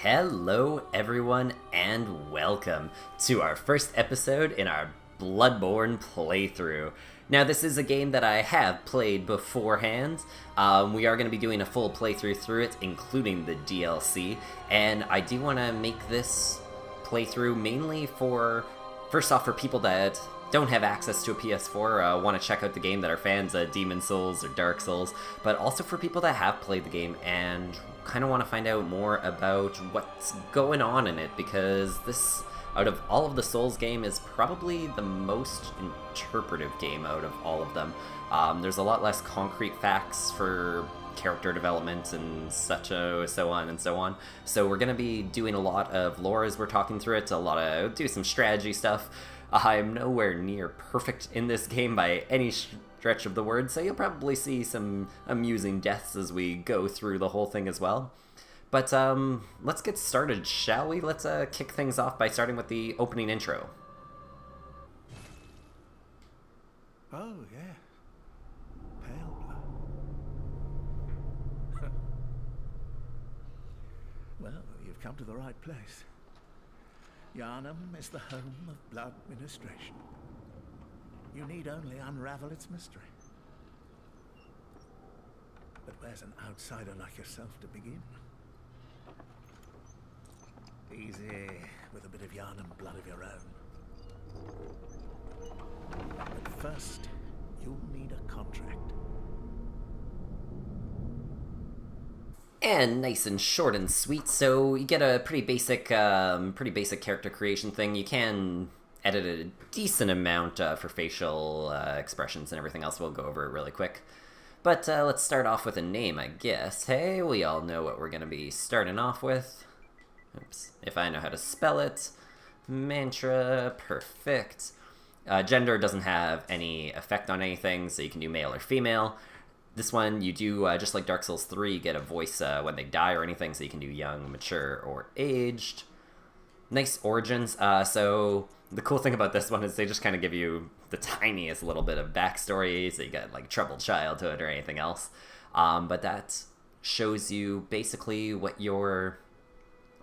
Hello everyone and welcome to our first episode in our Bloodborne playthrough. Now this is a game that I have played beforehand. We are going to be doing a full playthrough through it, including the DLC, and I do want to make this playthrough mainly for, first off, for people that don't have access to a PS4, want to check out the game, that are fans of Demon Souls or Dark Souls, but also for people that have played the game and kind of want to find out more about what's going on in it, because this, out of all of the Souls game, is probably the most interpretive game out of all of them. There's a lot less concrete facts for character development and so on and so on. So we're going to be doing a lot of lore as we're talking through it, do some strategy stuff. I'm nowhere near perfect in this game by any stretch of the word, so you'll probably see some amusing deaths as we go through the whole thing as well. But let's get started, shall we? Let's kick things off by starting with the opening intro. Oh, yeah. Pale blood. Well, you've come to the right place. Yharnam is the home of blood ministration. You need only unravel its mystery. But where's an outsider like yourself to begin? Easy, with a bit of Yharnam blood of your own. But first, you'll need a contract. And nice and short and sweet, so you get a pretty basic character creation thing. You can edit a decent amount for facial expressions and everything else. We'll go over it really quick. But let's start off with a name, I guess. Hey, we all know what we're going to be starting off with. Oops, if I know how to spell it. Mantra, perfect. Gender doesn't have any effect on anything, so you can do male or female. This one, you do, just like Dark Souls 3, you get a voice when they die or anything, so you can do young, mature, or aged. Nice origins. So the cool thing about this one is they just kind of give you the tiniest little bit of backstory, so you got like troubled childhood or anything else. But that shows you basically what your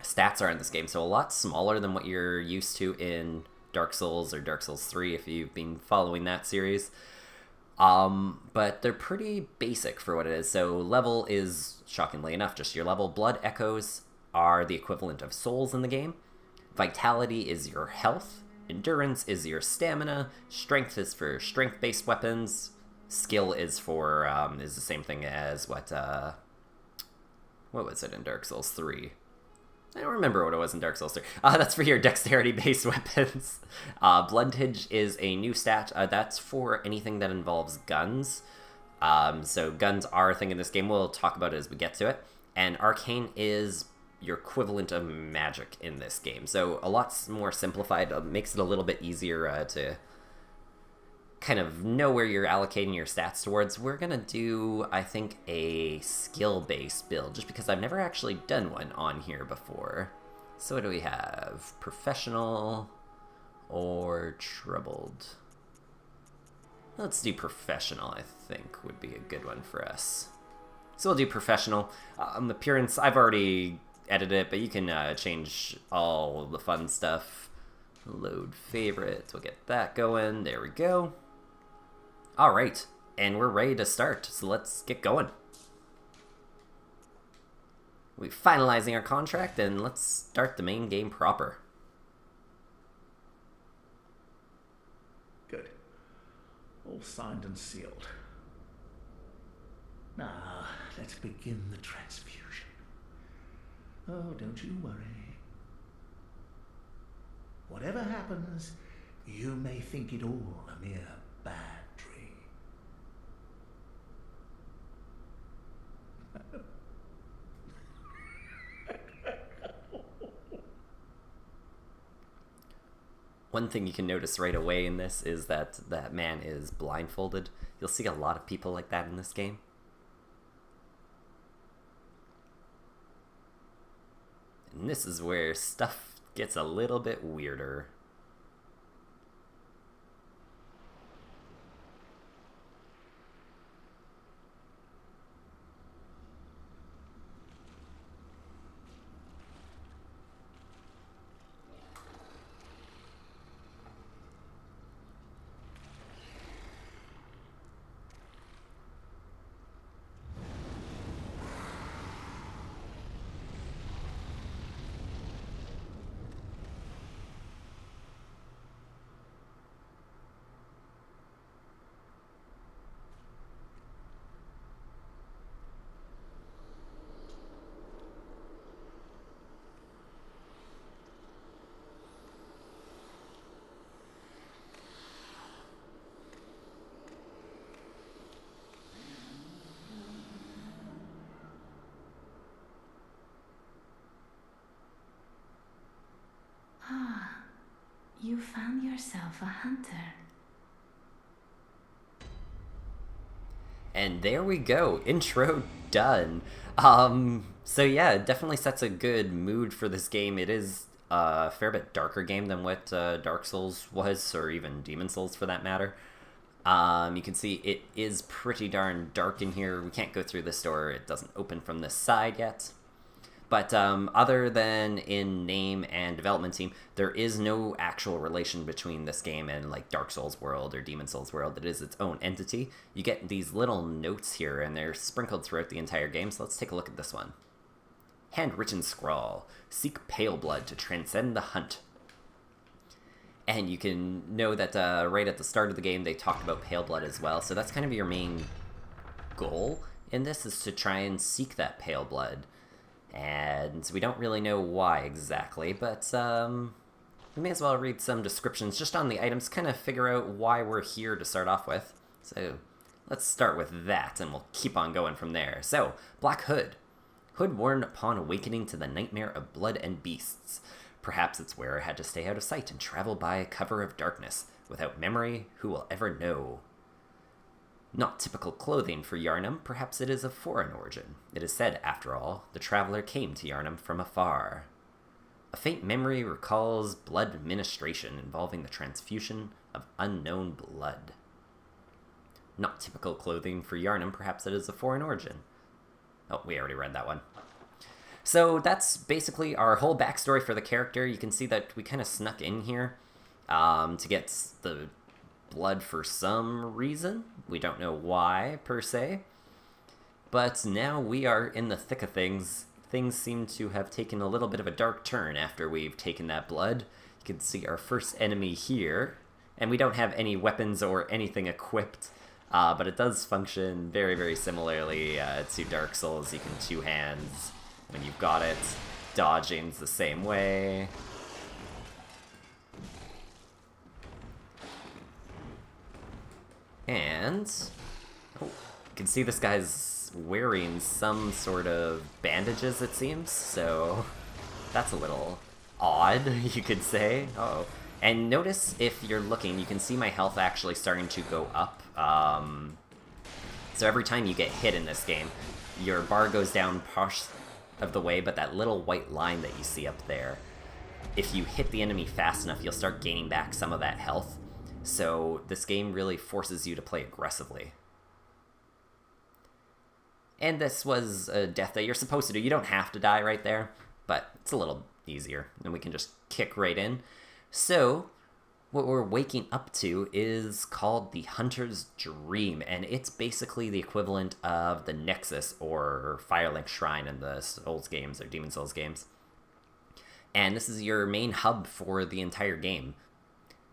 stats are in this game. So a lot smaller than what you're used to in Dark Souls or Dark Souls 3 if you've been following that series. But they're pretty basic for what it is. So level is, shockingly enough, just your level. Blood echoes are the equivalent of souls in the game. Vitality is your health. Endurance is your stamina. Strength is for strength-based weapons. Skill is for, is the same thing as what was it in Dark Souls 3? I don't remember what it was in Dark Souls 3. That's for your dexterity-based weapons. Bluntage is a new stat. That's for anything that involves guns. So guns are a thing in this game. We'll talk about it as we get to it. And Arcane is your equivalent of magic in this game. So a lot more simplified. Makes it a little bit easier to kind of know where you're allocating your stats towards. We're going to do, I think, a skill-based build, just because I've never actually done one on here before. So what do we have? Professional or troubled? Let's do professional, I think, would be a good one for us. So we'll do professional. Appearance, I've already edited it, but you can change all the fun stuff. Load favorites, we'll get that going. There we go. Alright, and we're ready to start, so let's get going. We're finalizing our contract, and let's start the main game proper. Good. All signed and sealed. Now, let's begin the transfusion. Oh, don't you worry. Whatever happens, you may think it all a mere bad dream. One thing you can notice right away in this is that that man is blindfolded. You'll see a lot of people like that in this game. And this is where stuff gets a little bit weirder. You found yourself a hunter. And there we go. Intro done. So yeah, it definitely sets a good mood for this game. It is a fair bit darker game than what Dark Souls was, or even Demon Souls for that matter. You can see it is pretty darn dark in here. We can't go through this door. It doesn't open from this side yet. But other than in name and development team, there is no actual relation between this game and like Dark Souls World or Demon Souls World. It is its own entity. You get these little notes here, and they're sprinkled throughout the entire game, so let's take a look at this one. Handwritten scrawl. Seek pale blood to transcend the hunt. And you can know that right at the start of the game, they talked about pale blood as well, so that's kind of your main goal in this, is to try and seek that pale blood. And we don't really know why exactly, but we may as well read some descriptions just on the items, kind of figure out why we're here to start off with. So let's start with that, and we'll keep on going from there. So, Black Hood. Hood worn upon awakening to the nightmare of blood and beasts. Perhaps its wearer had to stay out of sight and travel by cover of darkness. Without memory, who will ever know? Not typical clothing for Yharnam, perhaps it is of foreign origin. It is said, after all, the traveler came to Yharnam from afar. A faint memory recalls blood administration involving the transfusion of unknown blood. Not typical clothing for Yharnam, perhaps it is of foreign origin. Oh, we already read that one. So that's basically our whole backstory for the character. You can see that we kind of snuck in here to get the blood for some reason. We don't know why, per se. But now we are in the thick of things. Things seem to have taken a little bit of a dark turn after we've taken that blood. You can see our first enemy here. And we don't have any weapons or anything equipped. But it does function very, very similarly to Dark Souls. You can two hands when you've got it. Dodging's the same way. And you can see this guy's wearing some sort of bandages, it seems, so that's a little odd, you could say. Uh-oh. And notice, if you're looking, you can see my health actually starting to go up. So every time you get hit in this game, your bar goes down part of the way, but that little white line that you see up there, if you hit the enemy fast enough, you'll start gaining back some of that health. So this game really forces you to play aggressively. And this was a death that you're supposed to do. You don't have to die right there, but it's a little easier, and we can just kick right in. So what we're waking up to is called the Hunter's Dream, and it's basically the equivalent of the Nexus or Firelink Shrine in the Souls games or Demon Souls games. And this is your main hub for the entire game.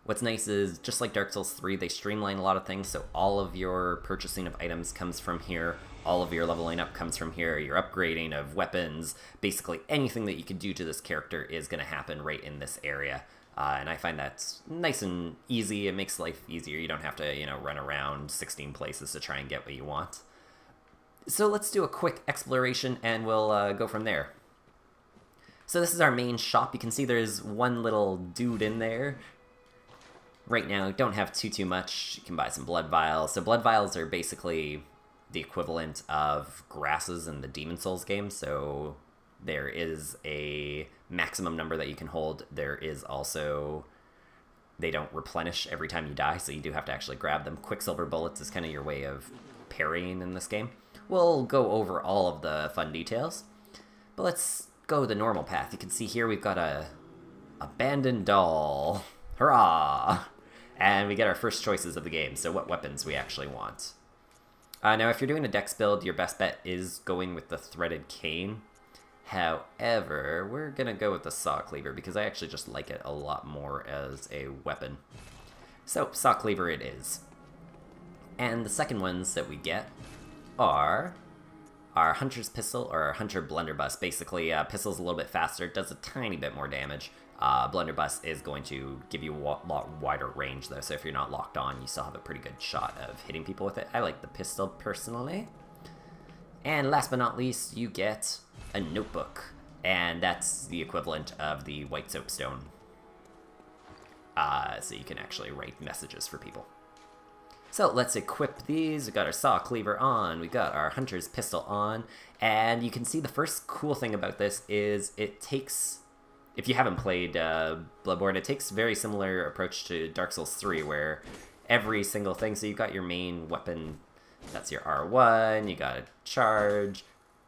What's nice is, just like Dark Souls 3, they streamline a lot of things, so all of your purchasing of items comes from here, all of your leveling up comes from here, your upgrading of weapons, basically anything that you can do to this character is going to happen right in this area. And I find that's nice and easy. It makes life easier. You don't have to, run around 16 places to try and get what you want. So let's do a quick exploration, and we'll go from there. So this is our main shop. You can see there's one little dude in there. Right now, don't have too much. You can buy some blood vials. So blood vials are basically the equivalent of grasses in the Demon Souls game. So there is a maximum number that you can hold. There is also, they don't replenish every time you die, so you do have to actually grab them. Quicksilver bullets is kind of your way of parrying in this game. We'll go over all of the fun details, but let's go the normal path. You can see here we've got a abandoned doll. Hurrah! And we get our first choices of the game, so what weapons we actually want. Now, if you're doing a dex build, your best bet is going with the threaded cane. However, we're going to go with the saw cleaver, because I actually just like it a lot more as a weapon. So, saw cleaver it is. And the second ones that we get are our Hunter's Pistol or our Hunter Blunderbuss. Basically, pistol's a little bit faster, does a tiny bit more damage. Blunderbuss is going to give you a lot wider range, though, so if you're not locked on, you still have a pretty good shot of hitting people with it. I like the pistol, personally. And last but not least, you get a notebook, and that's the equivalent of the white soapstone. so you can actually write messages for people. So let's equip these. We've got our saw cleaver on, we've got our hunter's pistol on, and you can see the first cool thing about this is it takes, if you haven't played Bloodborne, it takes a very similar approach to Dark Souls 3, where every single thing, so you've got your main weapon, that's your R1, you got a charge.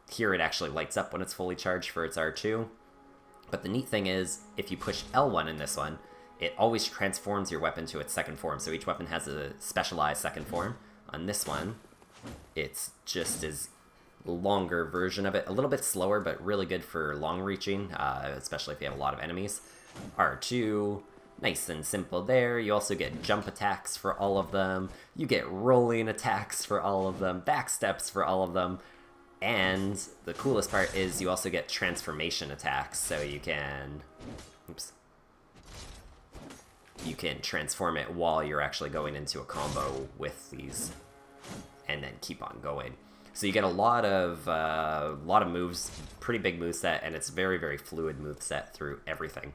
Here it actually lights up when it's fully charged for its R2. But the neat thing is, if you push L1 in this one, it always transforms your weapon to its second form. So each weapon has a specialized second form. On this one, it's just as longer version of it. A little bit slower, but really good for long reaching, especially if you have a lot of enemies. R2, nice and simple there. You also get jump attacks for all of them. You get rolling attacks for all of them. Backsteps for all of them. And the coolest part is you also get transformation attacks. So you can... Oops. You can transform it while you're actually going into a combo with these, and then keep on going. So you get a lot of moves, pretty big moveset, and it's very, very fluid moveset through everything.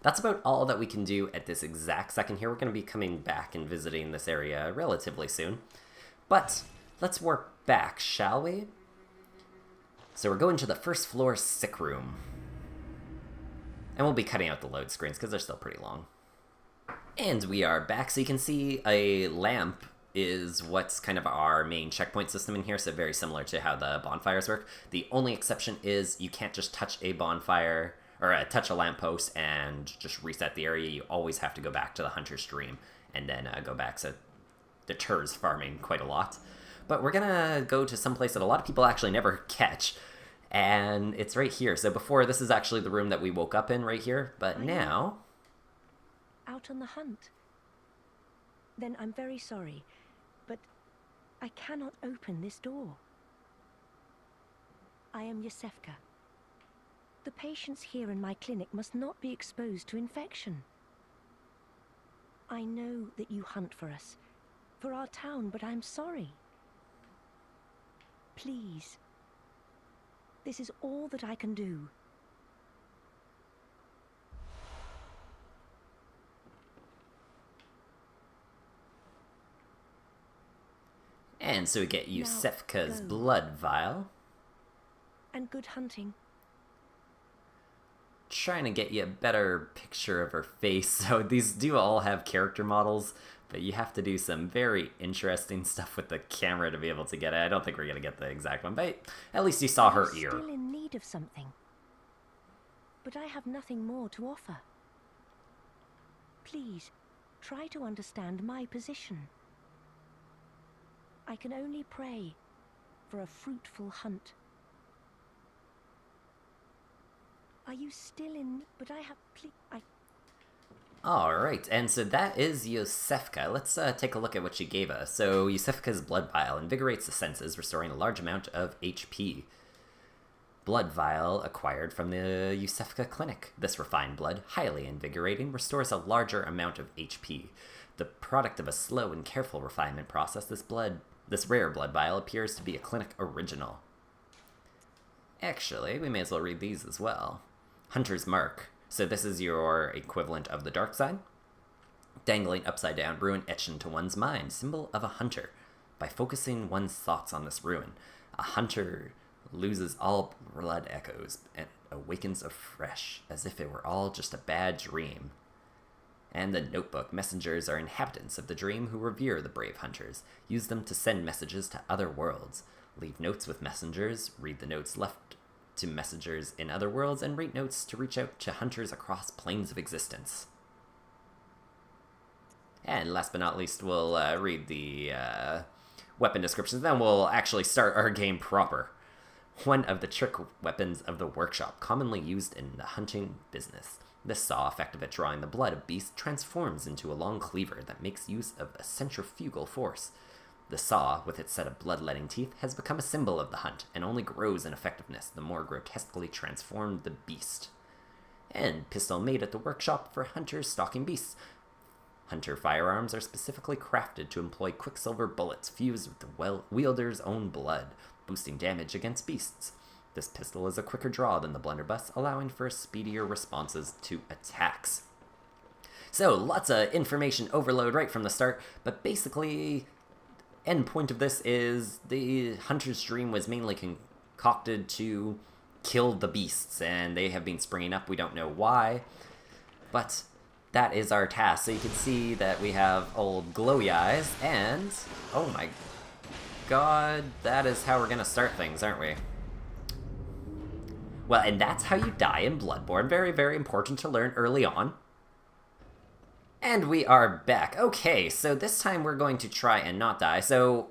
That's about all that we can do at this exact second here. We're going to be coming back and visiting this area relatively soon. But let's warp back, shall we? So we're going to the first floor sick room. And we'll be cutting out the load screens because they're still pretty long. And we are back, so you can see a lamp is what's kind of our main checkpoint system in here, so very similar to how the bonfires work. The only exception is you can't just touch a bonfire, or touch a lamppost and just reset the area. You always have to go back to the hunter's stream and then go back, so it deters farming quite a lot. But we're gonna go to some place that a lot of people actually never catch, and it's right here. So before, this is actually the room that we woke up in right here, but now... Out on the hunt? Then I'm very sorry, but I cannot open this door. I am Yosefka. The patients here in my clinic must not be exposed to infection. I know that you hunt for us, for our town, but I'm sorry. Please. This is all that I can do. And so we get Yosefka's blood vial. And good hunting. Trying to get you a better picture of her face. So these do all have character models, but you have to do some very interesting stuff with the camera to be able to get it. I don't think we're going to get the exact one, but at least you saw her ear. I'm still in need of something. But I have nothing more to offer. Please, try to understand my position. I can only pray for a fruitful hunt. Are you still in? But I have... Alright, and so that is Yosefka. Let's take a look at what she gave us. So, Yosefka's blood vial invigorates the senses, restoring a large amount of HP. Blood vial acquired from the Yosefka clinic. This refined blood, highly invigorating, restores a larger amount of HP. The product of a slow and careful refinement process, this rare blood vial appears to be a clinic original. Actually, we may as well read these as well. Hunter's Mark. So this is your equivalent of the dark side. Dangling upside down rune etched into one's mind, symbol of a hunter. By focusing one's thoughts on this rune, a hunter loses all blood echoes and awakens afresh, as if it were all just a bad dream. And the notebook. Messengers are inhabitants of the dream who revere the brave hunters. Use them to send messages to other worlds. Leave notes with messengers. Read the notes left to messengers in other worlds, and write notes to reach out to hunters across planes of existence. And last but not least, we'll read the weapon descriptions. Then we'll actually start our game proper. One of the trick weapons of the workshop, commonly used in the hunting business. This saw, effective at drawing the blood of beasts, transforms into a long cleaver that makes use of a centrifugal force. The saw, with its set of bloodletting teeth, has become a symbol of the hunt, and only grows in effectiveness the more grotesquely transformed the beast. And pistol made at the workshop for hunters stalking beasts. Hunter firearms are specifically crafted to employ quicksilver bullets fused with the wielder's own blood, boosting damage against beasts. This pistol is a quicker draw than the blunderbuss, allowing for speedier responses to attacks. So, lots of information overload right from the start, but basically, end point of this is the Hunter's Dream was mainly concocted to kill the beasts, and they have been springing up. We don't know why, but that is our task. So you can see that we have old glowy eyes, and oh my god, that is how we're gonna start things, aren't we? Well, and that's how you die in Bloodborne. Very, very important to learn early on. And we are back. Okay, so this time we're going to try and not die. So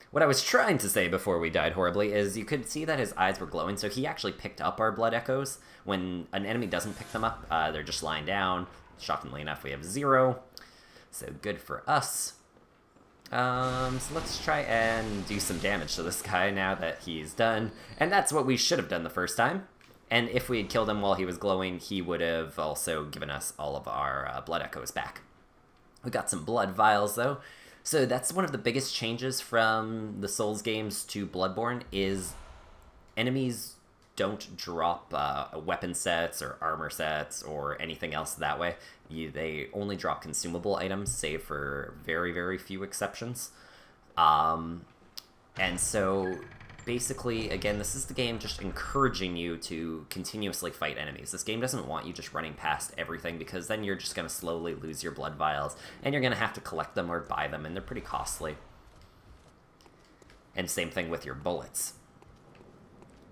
what I was trying to say before we died horribly is you could see that his eyes were glowing, so he actually picked up our blood echoes. When an enemy doesn't pick them up, they're just lying down. Shockingly enough, we have 0. So good for us. So let's try and do some damage to this guy now that he's done. And that's what we should have done the first time. And if we had killed him while he was glowing, he would have also given us all of our blood echoes back. We got some blood vials, though. So that's one of the biggest changes from the Souls games to Bloodborne is enemies don't drop weapon sets or armor sets or anything else that way. They only drop consumable items, save for very, very few exceptions. And so basically, again, this is the game just encouraging you to continuously fight enemies. This game doesn't want you just running past everything, because then you're just going to slowly lose your blood vials, and you're going to have to collect them or buy them, and they're pretty costly. And same thing with your bullets.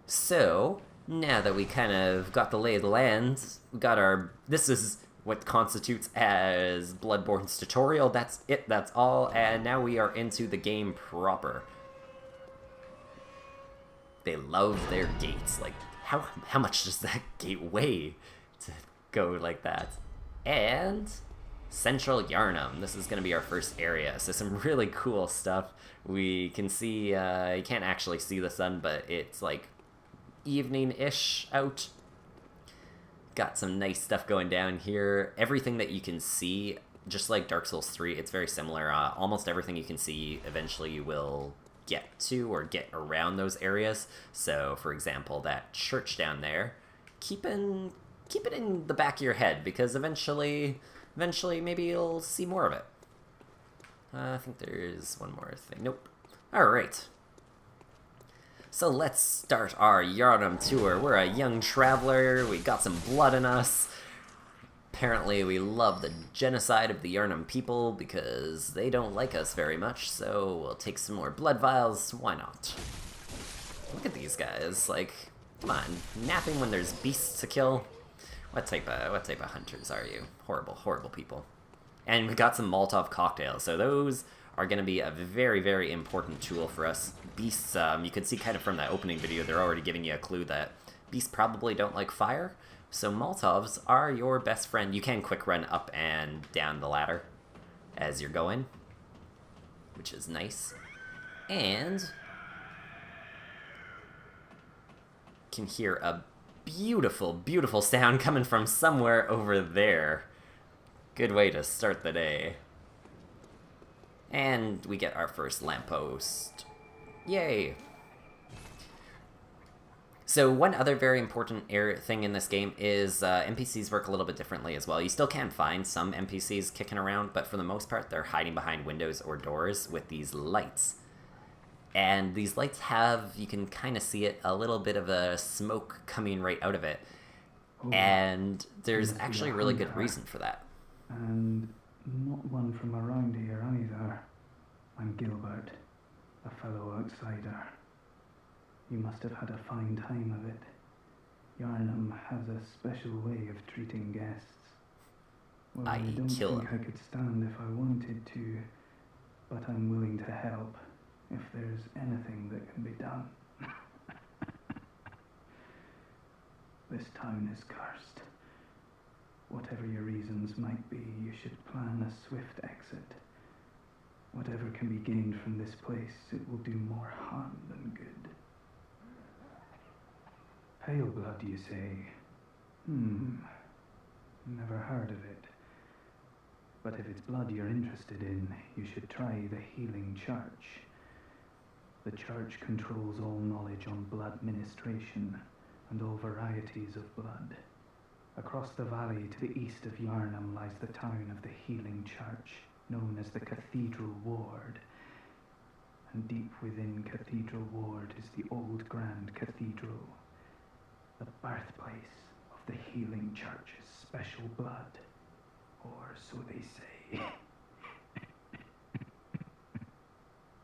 So, now that we kind of got the lay of the land, we got our... This is what constitutes as Bloodborne's tutorial. That's it, that's all, and now we are into the game proper. They love their gates. Like, how much does that gate weigh to go like that? And Central Yharnam. This is going to be our first area. So some really cool stuff. We can see, you can't actually see the sun, but it's like evening-ish out. Got some nice stuff going down here. Everything that you can see, just like Dark Souls 3, it's very similar. Almost everything you can see, eventually you will get to or get around those areas. So, for example, that church down there, keep it in the back of your head, because eventually maybe you'll see more of it. I think there's one more thing. Nope. Alright. So let's start our Yharnam tour. We're a young traveler, we got some blood in us. Apparently we love the genocide of the Yharnam people because they don't like us very much, so we'll take some more blood vials, why not? Look at these guys, like, come on, napping when there's beasts to kill? What type of hunters are you? Horrible, horrible people. And we got some Molotov cocktails, so those are going to be a very, very important tool for us. Beasts, you can see kind of from that opening video, they're already giving you a clue that beasts probably don't like fire. So Molotovs are your best friend. You can quick run up and down the ladder as you're going, which is nice. And you can hear a beautiful, beautiful sound coming from somewhere over there. Good way to start the day. And we get our first lamppost. Yay! So one other very important thing in this game is NPCs work a little bit differently as well. You still can find some NPCs kicking around, but for the most part they're hiding behind windows or doors with these lights. And these lights have, you can kind of see it, a little bit of a smoke coming right out of it. Oh, and there's actually a really good reason for that. And not one from around here either. I'm Gilbert, a fellow outsider. You must have had a fine time of it. Yharnam has a special way of treating guests. Well, I don't think I could stand if I wanted to, but I'm willing to help if there's anything that can be done. This town is cursed. Whatever your reasons might be, you should plan a swift exit. Whatever can be gained from this place, it will do more harm than good. Pale blood, you say? Never heard of it. But if it's blood you're interested in, you should try the Healing Church. The church controls all knowledge on blood ministration and all varieties of blood. Across the valley to the east of Yarnham lies the town of the Healing Church, known as the Cathedral Ward. And deep within Cathedral Ward is the old Grand Cathedral, the birthplace of the Healing Church's special blood, or so they say.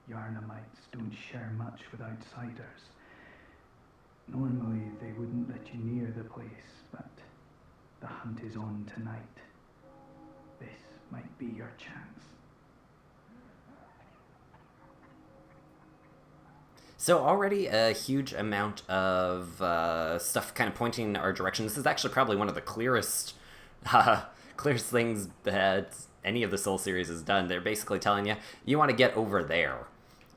Yarnamites don't share much with outsiders. Normally they wouldn't let you near the place, but the hunt is on tonight. This might be your chance. So already a huge amount of stuff kind of pointing in our direction. This is actually probably one of the clearest things that any of the Soul series has done. They're basically telling you, you want to get over there.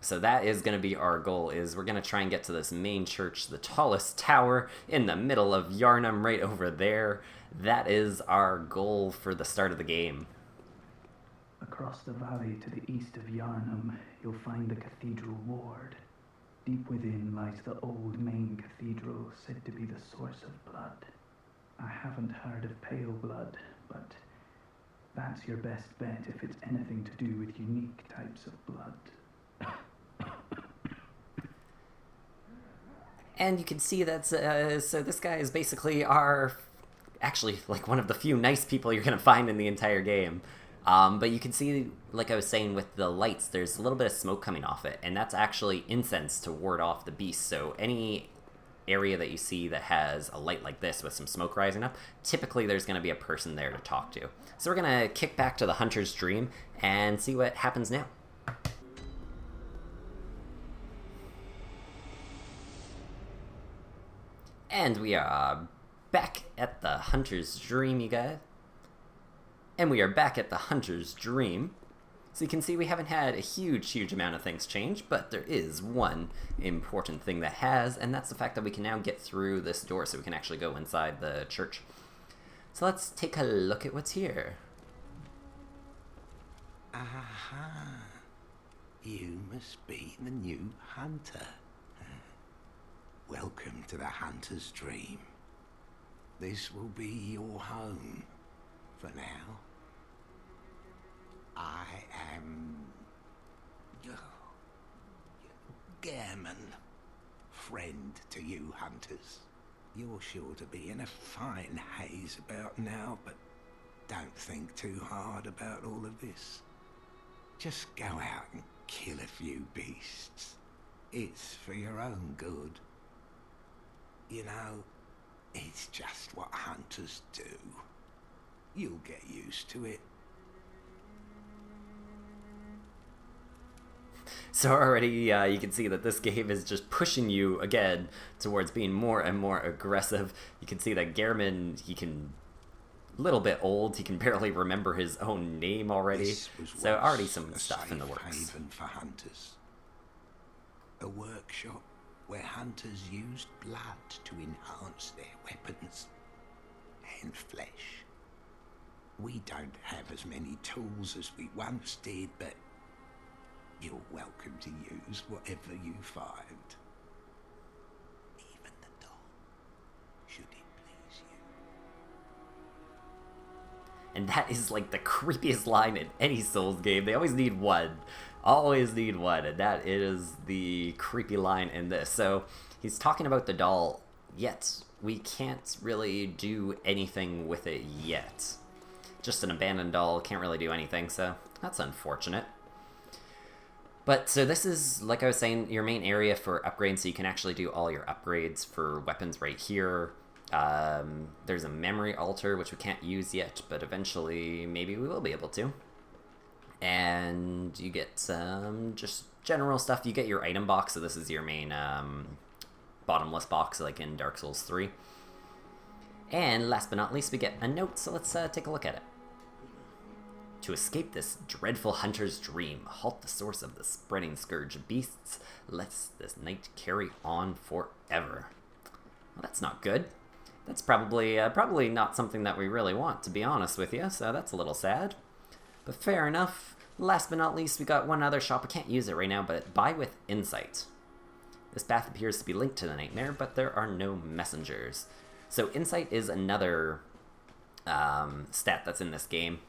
So that is going to be our goal, is we're going to try and get to this main church, the tallest tower in the middle of Yarnham, right over there. That is our goal for the start of the game. Across the valley to the east of Yarnham, you'll find the Cathedral Ward. Deep within lies the old main cathedral, said to be the source of blood. I haven't heard of pale blood, but that's your best bet if it's anything to do with unique types of blood. And you can see that, so this guy is basically actually, like, one of the few nice people you're going to find in the entire game. But you can see, like I was saying, with the lights, there's a little bit of smoke coming off it, and that's actually incense to ward off the beast. So any area that you see that has a light like this with some smoke rising up, typically there's going to be a person there to talk to. So we're going to kick back to the Hunter's Dream and see what happens now. And we are back at the Hunter's Dream, you guys. And we are back at the Hunter's Dream. So you can see we haven't had a huge amount of things change, but there is one important thing that has, and that's the fact that we can now get through this door so we can actually go inside the church. So let's take a look at what's here. Aha! You must be the new hunter. Welcome to the Hunter's Dream. This will be your home for now. I am Gairman, friend to you hunters. You're sure to be in a fine haze about now, but don't think too hard about all of this. Just go out and kill a few beasts. It's for your own good. You know, it's just what hunters do. You'll get used to it. So already you can see that this game is just pushing you, again, towards being more and more aggressive. You can see that Gehrman, he can... a little bit old, he can barely remember his own name already. So already some stuff in the works. Haven for hunters. A workshop where hunters used blood to enhance their weapons and flesh. We don't have as many tools as we once did, but you're welcome to use whatever you find. Even the doll, should it please you. And that is like the creepiest line in any Souls game. They always need one. Always need one, and that is the creepy line in this. So he's talking about the doll, yet we can't really do anything with it yet. Just an abandoned doll, can't really do anything, so that's unfortunate. But so this is, like I was saying, your main area for upgrades, so you can actually do all your upgrades for weapons right here. There's a memory altar, which we can't use yet, but eventually maybe we will be able to. And you get some just general stuff. You get your item box, so this is your main bottomless box, like in Dark Souls 3. And last but not least, we get a note, so let's take a look at it. To escape this dreadful hunter's dream, halt the source of the spreading scourge of beasts, lest this night carry on forever. Well, that's not good. That's probably not something that we really want, to be honest with you, so that's a little sad. But fair enough. Last but not least, we got one other shop. I can't use it right now, but buy with insight. This path appears to be linked to the nightmare, but there are no messengers. So insight is another stat that's in this game.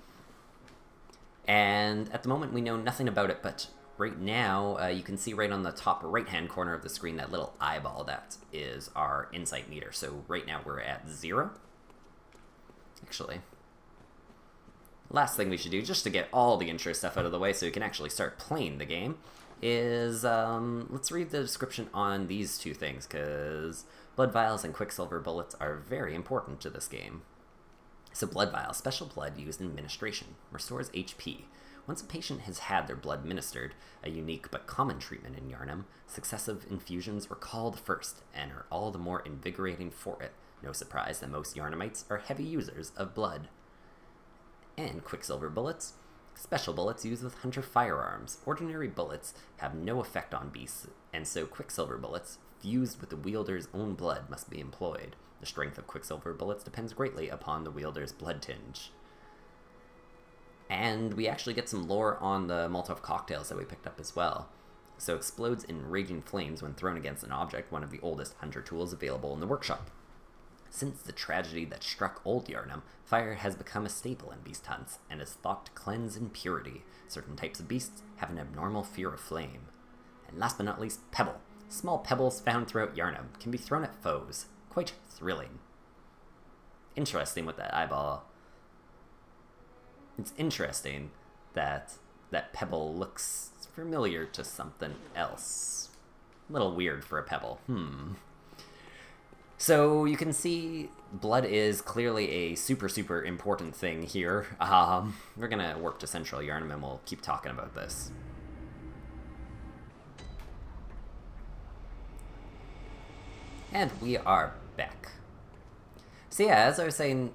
And at the moment, we know nothing about it, but right now, you can see right on the top right-hand corner of the screen that little eyeball. That is our insight meter. So right now, we're at 0. Actually, last thing we should do, just to get all the intro stuff out of the way so we can actually start playing the game, is let's read the description on these two things, because blood vials and quicksilver bullets are very important to this game. So blood vial, special blood used in ministration, restores HP. Once a patient has had their blood ministered, a unique but common treatment in Yharnam, successive infusions are called first and are all the more invigorating for it. No surprise that most Yharnamites are heavy users of blood. And quicksilver bullets, special bullets used with hunter firearms. Ordinary bullets have no effect on beasts, and so quicksilver bullets, fused with the wielder's own blood, must be employed. The strength of quicksilver bullets depends greatly upon the wielder's blood tinge. And we actually get some lore on the Molotov cocktails that we picked up as well. So explodes in raging flames when thrown against an object, one of the oldest hunter tools available in the workshop. Since the tragedy that struck Old Yharnam, fire has become a staple in beast hunts and is thought to cleanse impurity. Certain types of beasts have an abnormal fear of flame. And last but not least, pebble. Small pebbles found throughout Yharnam can be thrown at foes. Quite thrilling. Interesting with that eyeball. It's interesting that that pebble looks familiar to something else. A little weird for a pebble. So you can see blood is clearly a super, super important thing here. We're going to work to Central Yharnam and we'll keep talking about this. And we are back. So yeah, as I was saying,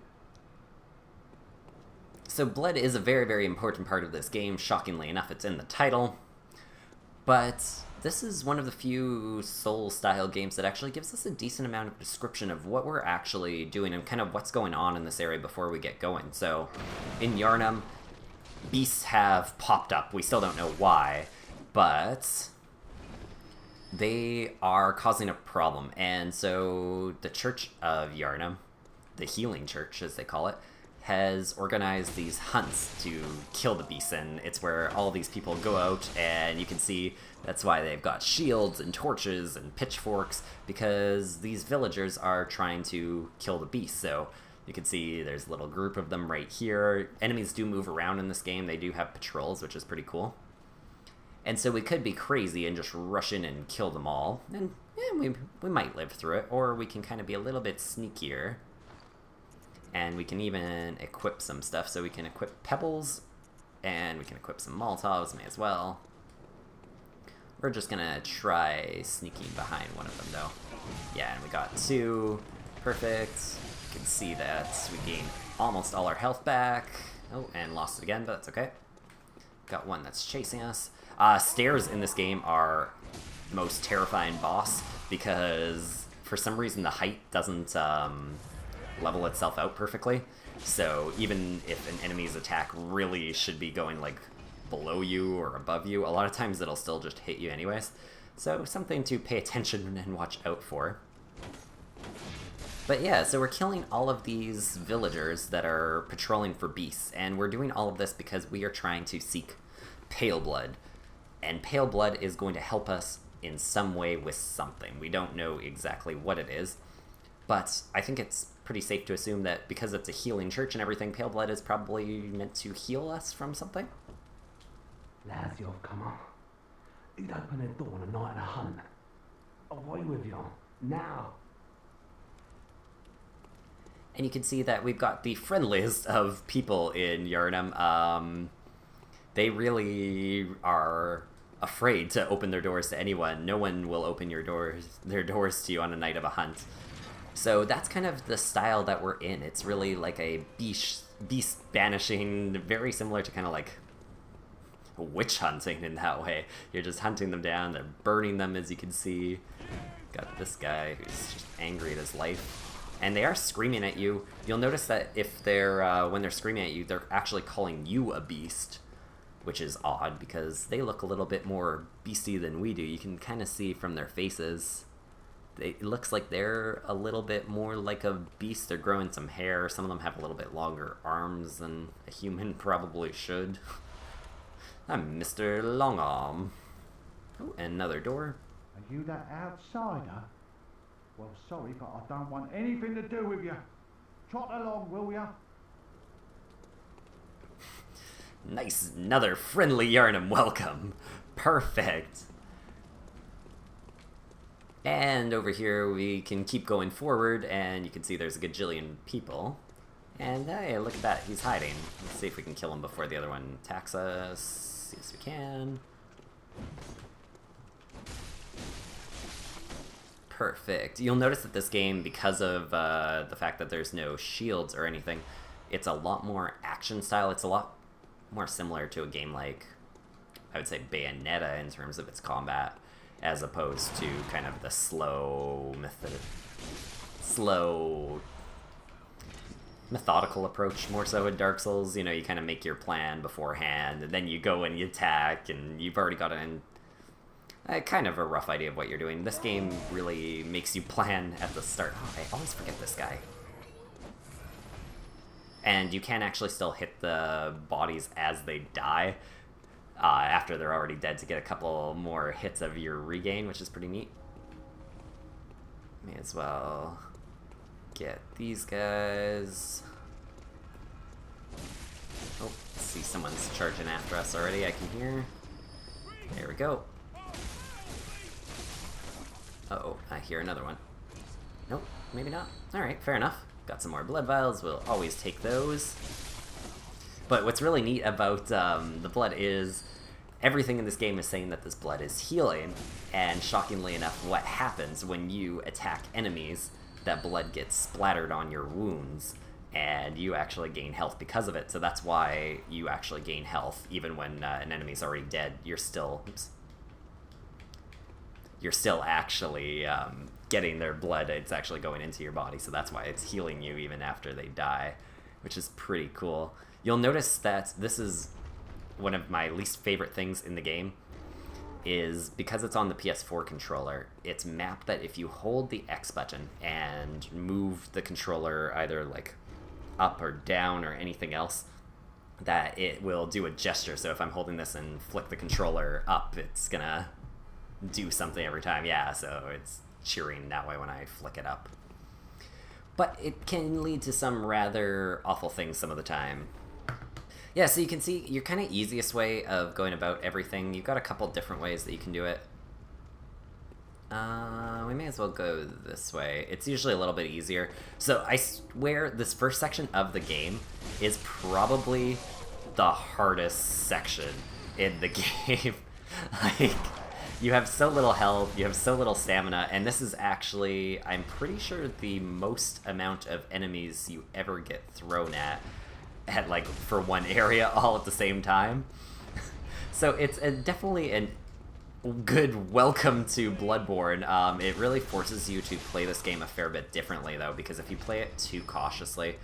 so blood is a very, very important part of this game. Shockingly enough, it's in the title. But this is one of the few Soul-style games that actually gives us a decent amount of description of what we're actually doing and kind of what's going on in this area before we get going. So, in Yharnam, beasts have popped up. We still don't know why, but they are causing a problem. And so, the Church of Yharnam, the Healing Church as they call it, has organized these hunts to kill the beasts, and it's where all these people go out, and you can see that's why they've got shields and torches and pitchforks, because these villagers are trying to kill the beasts. So you can see there's a little group of them right here. Enemies do move around in this game. They do have patrols, which is pretty cool. And so we could be crazy and just rush in and kill them all, and we might live through it, or we can kind of be a little bit sneakier. And we can even equip some stuff. So we can equip pebbles, and we can equip some Molotovs, may as well. We're just gonna try sneaking behind one of them, though. Yeah, and we got 2. Perfect. You can see that we gained almost all our health back. Oh, and lost it again, but that's okay. Got one that's chasing us. Stairs in this game are the most terrifying boss, because for some reason the height doesn't level itself out perfectly. So even if an enemy's attack really should be going like below you or above you, a lot of times it'll still just hit you anyways. So something to pay attention and watch out for. But yeah, so we're killing all of these villagers that are patrolling for beasts, and we're doing all of this because we are trying to seek pale blood. And pale blood is going to help us in some way with something. We don't know exactly what it is, but I think it's pretty safe to assume that because it's a healing church and everything, pale blood is probably meant to heal us from something. Lads, you've come on. You'd open the door on a night of a hunt. Away with you. Now. And you can see that we've got the friendliest of people in Yharnam. They really are afraid to open their doors to anyone. No one will open their doors to you on a night of a hunt. So that's kind of the style that we're in. It's really like a beast banishing, very similar to kind of like witch hunting in that way. You're just hunting them down, they're burning them, as you can see. Got this guy who's just angry at his life. And they are screaming at you. You'll notice that if they're, when they're screaming at you, they're actually calling you a beast, which is odd because they look a little bit more beasty than we do. You can kind of see from their faces. it looks like they're a little bit more like a beast. They're growing some hair. Some of them have a little bit longer arms than a human probably should. I'm Mr. Longarm. Oh, another door. Are you that outsider? Well, sorry, but I don't want anything to do with you. Trot along, will ya? Nice, another friendly Yarnum welcome. Perfect. And over here we can keep going forward, and you can see there's a gajillion people. And hey, look at that, he's hiding. Let's see if we can kill him before the other one attacks us. Yes, we can. Perfect. You'll notice that this game, because of the fact that there's no shields or anything, it's a lot more action style. It's a lot more similar to a game like, I would say, Bayonetta in terms of its combat, as opposed to kind of the slow, methodical approach more so in Dark Souls. You know, you kind of make your plan beforehand, and then you go and you attack, and you've already got kind of a rough idea of what you're doing. This game really makes you plan at the start. Oh, I always forget this guy. And you can actually still hit the bodies as they die after they're already dead to get a couple more hits of your regain, which is pretty neat. May as well get these guys. Oh, see someone's charging after us already, I can hear. There we go. Uh-oh, I hear another one. Nope, maybe not. Alright, fair enough. Got some more blood vials, we'll always take those. But what's really neat about the blood is everything in this game is saying that this blood is healing, and shockingly enough, what happens when you attack enemies, that blood gets splattered on your wounds, and you actually gain health because of it. So that's why you actually gain health, even when an enemy's already dead. You're still actually getting their blood. It's actually going into your body, so that's why it's healing you even after they die, which is pretty cool. You'll notice that this is one of my least favorite things in the game, is because it's on the PS4 controller, it's mapped that if you hold the X button and move the controller either like up or down or anything else, that it will do a gesture. So if I'm holding this and flick the controller up, it's gonna do something every time. Yeah, so it's cheering that way when I flick it up. But it can lead to some rather awful things some of the time. Yeah, so you can see your kind of easiest way of going about everything. You've got a couple different ways that you can do it. We may as well go this way. It's usually a little bit easier. So I swear this first section of the game is probably the hardest section in the game. Like, you have so little health, you have so little stamina, and this is actually, I'm pretty sure, the most amount of enemies you ever get thrown at like, for one area all at the same time. So it's definitely a good welcome to Bloodborne. It really forces you to play this game a fair bit differently, though, because if you play it too cautiously,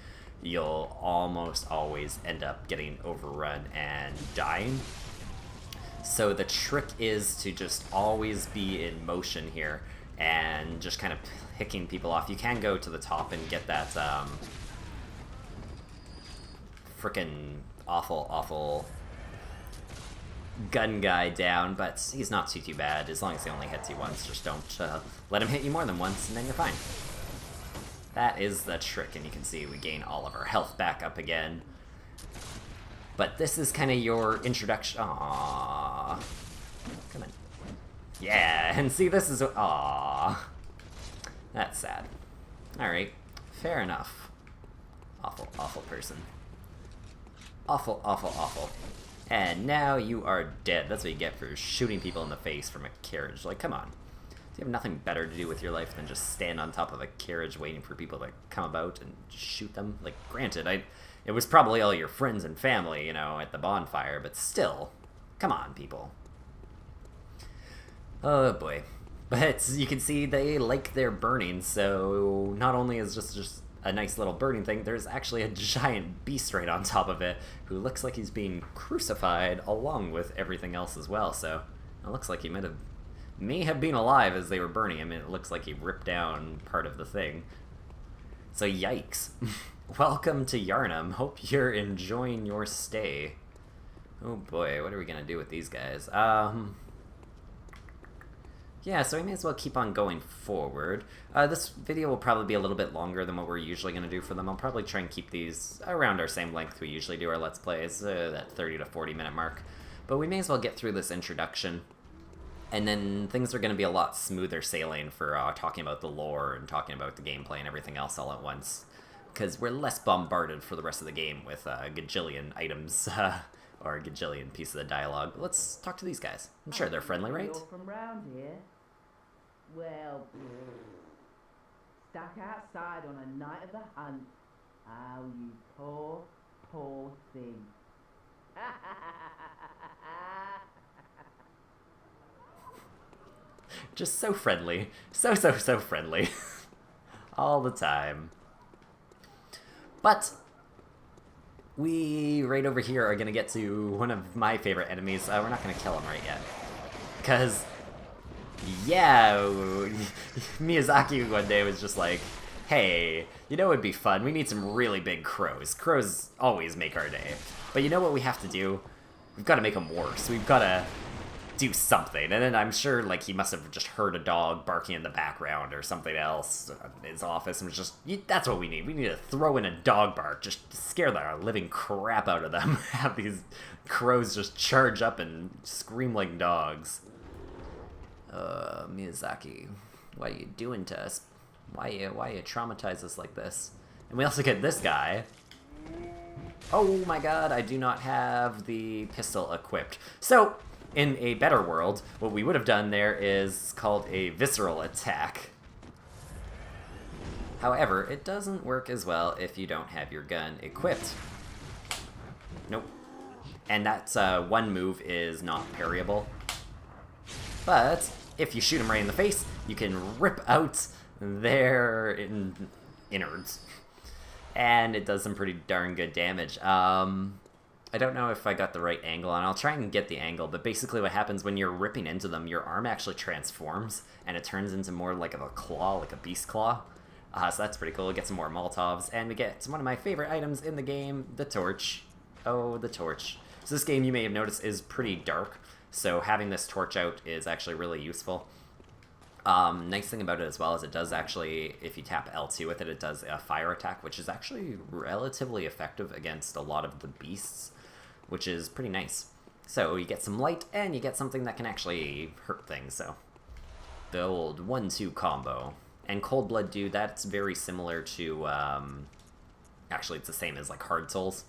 you'll almost always end up getting overrun and dying. So the trick is to just always be in motion here and just kind of picking people off. You can go to the top and get that frickin' awful gun guy down, but he's not too bad. As long as he only hits you once, just don't let him hit you more than once, and then you're fine. That is the trick, and you can see we gain all of our health back up again. But this is kind of your introduction. Aww. Come on. Yeah, and see, this is... Aww. That's sad. Alright, fair enough. Awful person. Awful. And now you are dead. That's what you get for shooting people in the face from a carriage. Like, come on. Do you have nothing better to do with your life than just stand on top of a carriage waiting for people to come about and shoot them? Like, granted, it was probably all your friends and family, you know, at the bonfire, but still, come on, people. Oh boy. But you can see they like their burning, so not only is just a nice little burning thing, there's actually a giant beast right on top of it who looks like he's being crucified along with everything else as well, so it looks like he might have may have been alive as they were burning him. It looks like he ripped down part of the thing. So yikes. Welcome to Yarnum. Hope you're enjoying your stay. Oh boy, what are we gonna do with these guys? Yeah, so we may as well keep on going forward. This video will probably be a little bit longer than what we're usually going to do for them. I'll probably try and keep these around our same length we usually do our Let's Plays, that 30 to 40 minute mark. But we may as well get through this introduction, and then things are going to be a lot smoother sailing for talking about the lore and talking about the gameplay and everything else all at once. Because we're less bombarded for the rest of the game with a gajillion items, or a gajillion pieces of dialogue. Let's talk to these guys. I'm sure they're friendly, right? You're from round here. Well, stuck outside on a night of the hunt. Oh, you poor, poor thing. Just so friendly. So friendly. All the time. But we, right over here, are going to get to one of my favorite enemies. We're not going to kill him right yet. Because, yeah, Miyazaki one day was just like, hey, you know what would be fun? We need some really big crows. Crows always make our day. But you know what we have to do? We've got to make them worse. We've got to do something. And then I'm sure, like, he must have just heard a dog barking in the background or something else in his office and was just, that's what we need. We need to throw in a dog bark, just scare the living crap out of them. Have these crows just charge up and scream like dogs. Miyazaki, what are you doing to us? Why you traumatize us like this? And we also get this guy. Oh my god, I do not have the pistol equipped. So, in a better world, what we would have done there is called a visceral attack. However, it doesn't work as well if you don't have your gun equipped. Nope. And that's one move is not parryable. But if you shoot him right in the face, you can rip out their innards. And it does some pretty darn good damage. I don't know if I got the right angle, and I'll try and get the angle, but basically what happens when you're ripping into them, your arm actually transforms, and it turns into more like of a claw, like a beast claw. So that's pretty cool. We get some more Molotovs, and we get one of my favorite items in the game, the torch. Oh, the torch. So this game, you may have noticed, is pretty dark, so having this torch out is actually really useful. Nice thing about it as well is it does actually, if you tap L2 with it, it does a fire attack, which is actually relatively effective against a lot of the beasts, which is pretty nice. So you get some light, and you get something that can actually hurt things, so. The old 1-2 combo. And Cold Blood Dude, that's very similar to, actually it's the same as like Hard Souls.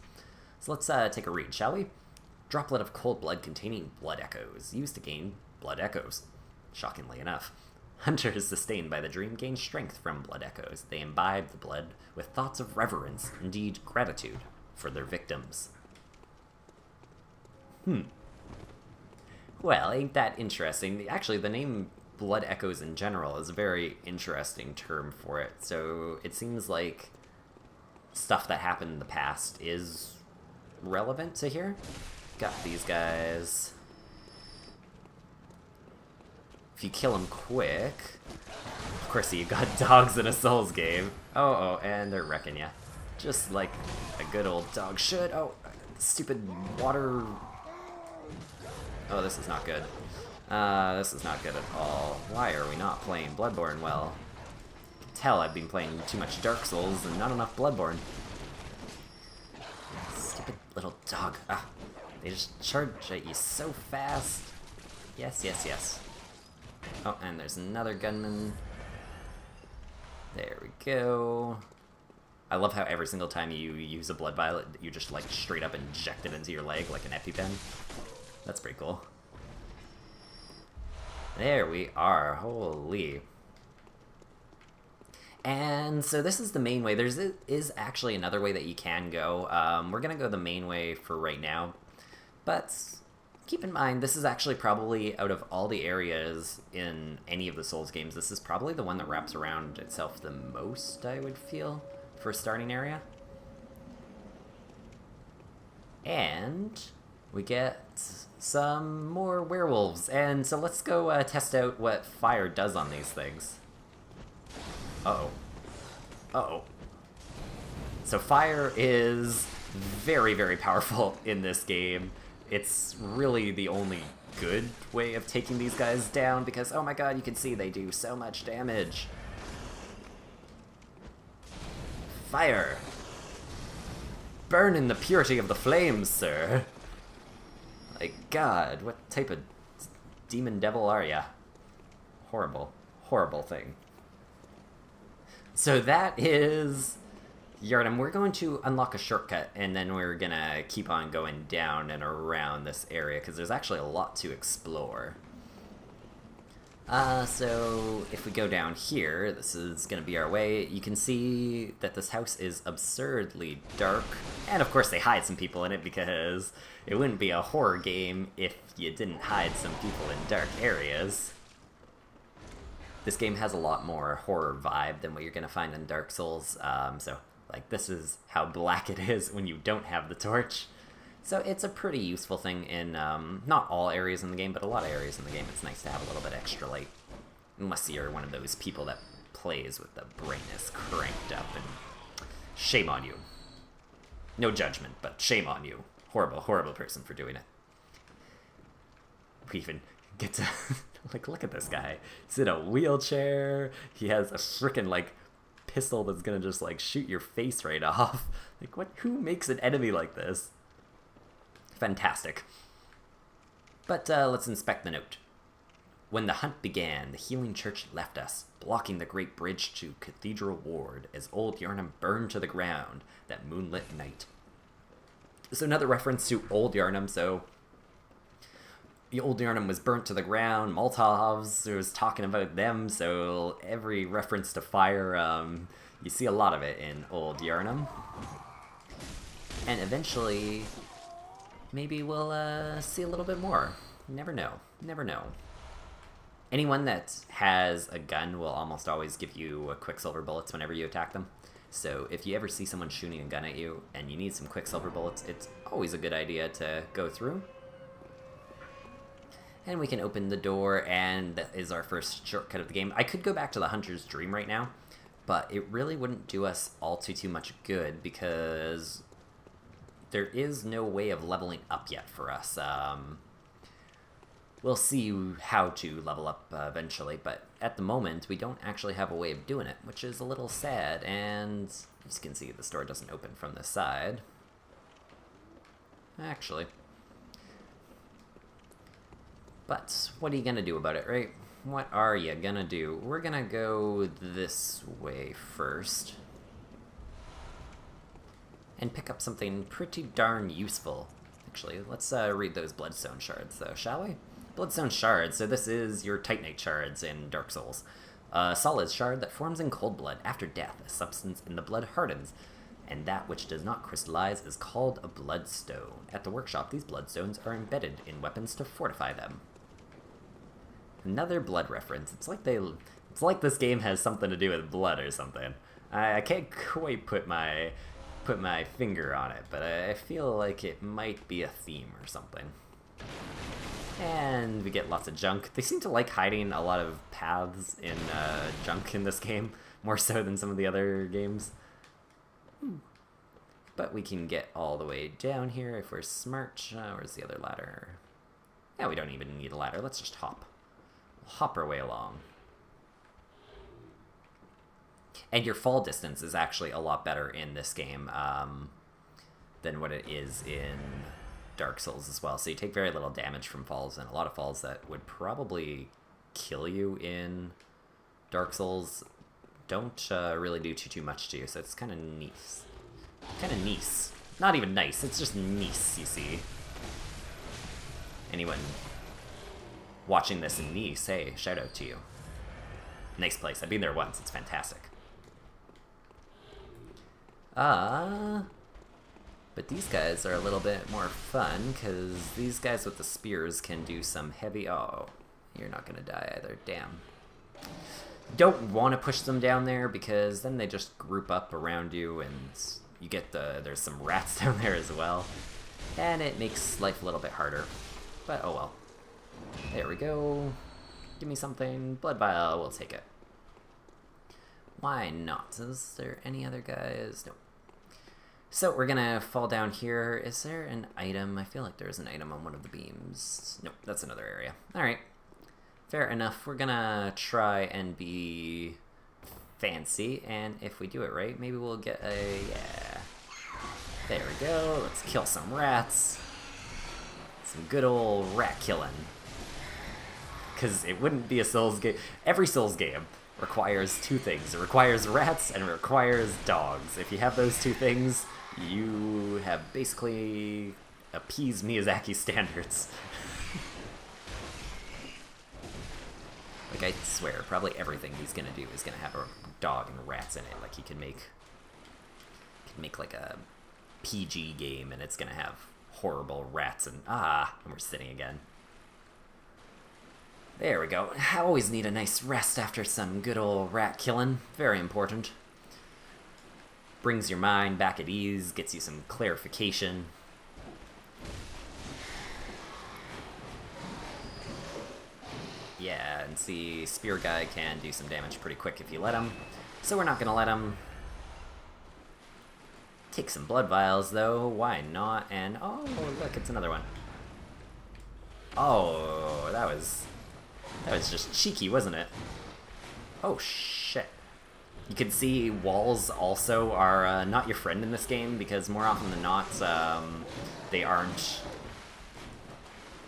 So let's take a read, shall we? Droplet of cold blood containing blood echoes, used to gain blood echoes. Shockingly enough. Hunters sustained by the dream gain strength from blood echoes. They imbibe the blood with thoughts of reverence, indeed gratitude, for their victims. Well, ain't that interesting? Actually, the name Blood Echoes in general is a very interesting term for it. So it seems like stuff that happened in the past is relevant to here. Got these guys. If you kill them quick... Of course, you got dogs in a Souls game. Oh, and they're wrecking you. Just like a good old dog should. Oh, stupid water... Oh, this is not good. This is not good at all. Why are we not playing Bloodborne well? I can tell I've been playing too much Dark Souls and not enough Bloodborne. Stupid little dog. Ah, they just charge at you so fast. Yes, yes, yes. Oh, and there's another gunman. There we go. I love how every single time you use a blood violet, you just like straight up inject it into your leg like an EpiPen. That's pretty cool. There we are. Holy. And so this is the main way. There is actually another way that you can go. We're going to go the main way for right now. But keep in mind, this is actually probably, out of all the areas in any of the Souls games, this is probably the one that wraps around itself the most, I would feel, for a starting area. And we get some more werewolves. And so let's go test out what fire does on these things. Uh-oh. Uh-oh. So fire is very, very powerful in this game. It's really the only good way of taking these guys down because, oh my god, you can see they do so much damage. Fire! Burn in the purity of the flames, sir! My god, what type of demon devil are ya? Horrible, horrible thing. So that is Yharnam. We're going to unlock a shortcut, and then we're gonna keep on going down and around this area, because there's actually a lot to explore. So if we go down here, this is gonna be our way. You can see that this house is absurdly dark, and of course they hide some people in it, because it wouldn't be a horror game if you didn't hide some people in dark areas. This game has a lot more horror vibe than what you're gonna find in Dark Souls, so like this is how black it is when you don't have the torch. So it's a pretty useful thing in not all areas in the game, but a lot of areas in the game. It's nice to have a little bit extra light, unless you're one of those people that plays with the brightness cranked up, and shame on you. No judgment, but shame on you. Horrible, horrible person for doing it. We even get to like, look at this guy. He's in a wheelchair. He has a frickin' like pistol that's gonna just like shoot your face right off. Like, what? Who makes an enemy like this? Fantastic. But let's inspect the note. When the hunt began, the healing church left us, blocking the great bridge to Cathedral Ward as old Yharnam burned to the ground that moonlit night. So another reference to old Yharnam. So the old Yharnam was burnt to the ground. Molotovs was talking about them. So every reference to fire, you see a lot of it in old Yharnam. And eventually, maybe we'll see a little bit more. Never know. Never know. Anyone that has a gun will almost always give you quicksilver bullets whenever you attack them. So if you ever see someone shooting a gun at you and you need some quicksilver bullets, it's always a good idea to go through. And we can open the door, and that is our first shortcut of the game. I could go back to the Hunter's Dream right now, but it really wouldn't do us all too much good because there is no way of leveling up yet for us. We'll see how to level up eventually, but at the moment, we don't actually have a way of doing it, which is a little sad, and as you can see, the door doesn't open from this side. Actually. But what are you gonna do about it, right? What are you gonna do? We're gonna go this way first and pick up something pretty darn useful. Actually, let's read those Bloodstone Shards, though, shall we? Bloodstone Shards, so this is your Titanite Shards in Dark Souls. A solid shard that forms in cold blood. After death, a substance in the blood hardens, and that which does not crystallize is called a bloodstone. At the workshop, these bloodstones are embedded in weapons to fortify them. Another blood reference. It's like this game has something to do with blood or something. I can't quite put my finger on it, but I feel like it might be a theme or something. And we get lots of junk. They seem to like hiding a lot of paths in junk in this game, more so than some of the other games. But we can get all the way down here if we're smart. Where's the other ladder? Yeah, we don't even need a ladder. Let's just hop. We'll hop our way along. And your fall distance is actually a lot better in this game than what it is in Dark Souls as well. So you take very little damage from falls, and a lot of falls that would probably kill you in Dark Souls don't really do too much to you. So it's kind of nice. Kind of nice. Not even nice, it's just nice, you see. Anyone watching this in Nice, hey, shout out to you. Nice place. I've been there once. It's fantastic. But these guys are a little bit more fun, because these guys with the spears can do some heavy... Oh, you're not going to die either. Damn. Don't want to push them down there, because then they just group up around you, and you get the... There's some rats down there as well. and it makes life a little bit harder. But oh well. There we go. Give me something. Blood vial, we'll take it. Why not? Is there any other guys? Nope. So we're gonna fall down here. Is there an item? I feel like there's an item on one of the beams. Nope, that's another area. Alright. Fair enough. We're gonna try and be fancy, and if we do it right, maybe we'll get a... yeah. There we go. Let's kill some rats. Some good old rat killing. Because it wouldn't be a Souls game. Every Souls game requires two things. It requires rats and it requires dogs. If you have those two things, you have basically appeased Miyazaki's standards. Like, I swear, probably everything he's gonna do is gonna have a dog and rats in it. Like, he can make like a PG game and it's gonna have horrible rats and and we're sitting again. There we go. I always need a nice rest after some good old rat killing. Very important. Brings your mind back at ease, gets you some clarification. Yeah, and see, Spear Guy can do some damage pretty quick if you let him. So we're not gonna let him. Take some blood vials, though. Why not? And, oh, look, it's another one. Oh, that was just cheeky, wasn't it? Oh, shit. You can see walls also are not your friend in this game, because more often than not, they aren't...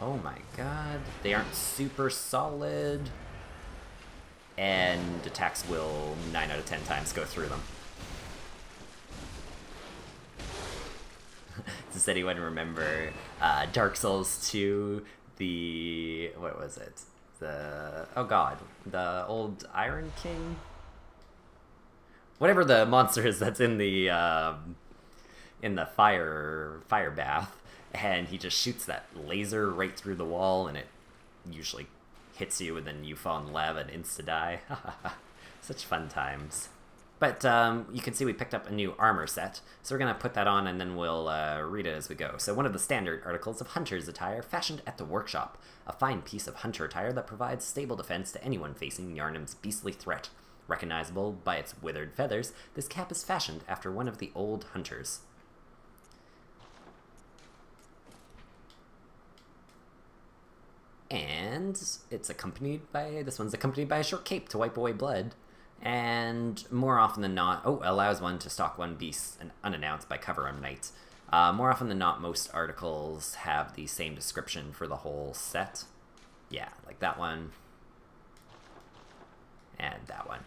Oh my god. They aren't super solid. And attacks will 9 out of 10 times go through them. Does anyone remember Dark Souls 2, what was it? Oh god, the old Iron King? Whatever the monster is that's in the fire bath, and he just shoots that laser right through the wall, and it usually hits you, and then you fall in lava and insta-die. Such fun times. But you can see we picked up a new armor set, so we're going to put that on and then we'll read it as we go. So one of the standard articles of hunter's attire fashioned at the workshop, a fine piece of hunter attire that provides stable defense to anyone facing Yharnam's beastly threat. Recognizable by its withered feathers, this cap is fashioned after one of the old hunters. And it's accompanied by, this one's accompanied by a short cape to wipe away blood. And more often than not, allows one to stalk one beast and unannounced by cover on night. More often than not, most articles have the same description for the whole set. Yeah, like that one. And that one.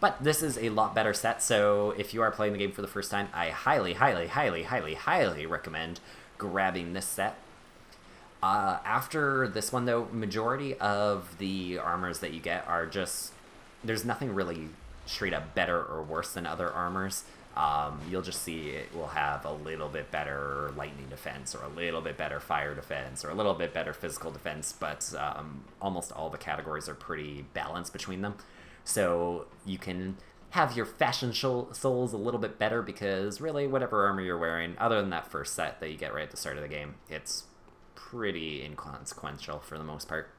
But this is a lot better set, so if you are playing the game for the first time, I highly, highly, highly, highly, highly recommend grabbing this set. After this one, though, majority of the armors that you get are just... There's nothing really straight up better or worse than other armors. You'll just see it will have a little bit better lightning defense, or a little bit better fire defense, or a little bit better physical defense, but almost all the categories are pretty balanced between them. So you can have your fashion souls a little bit better, because really whatever armor you're wearing, other than that first set that you get right at the start of the game, it's pretty inconsequential for the most part.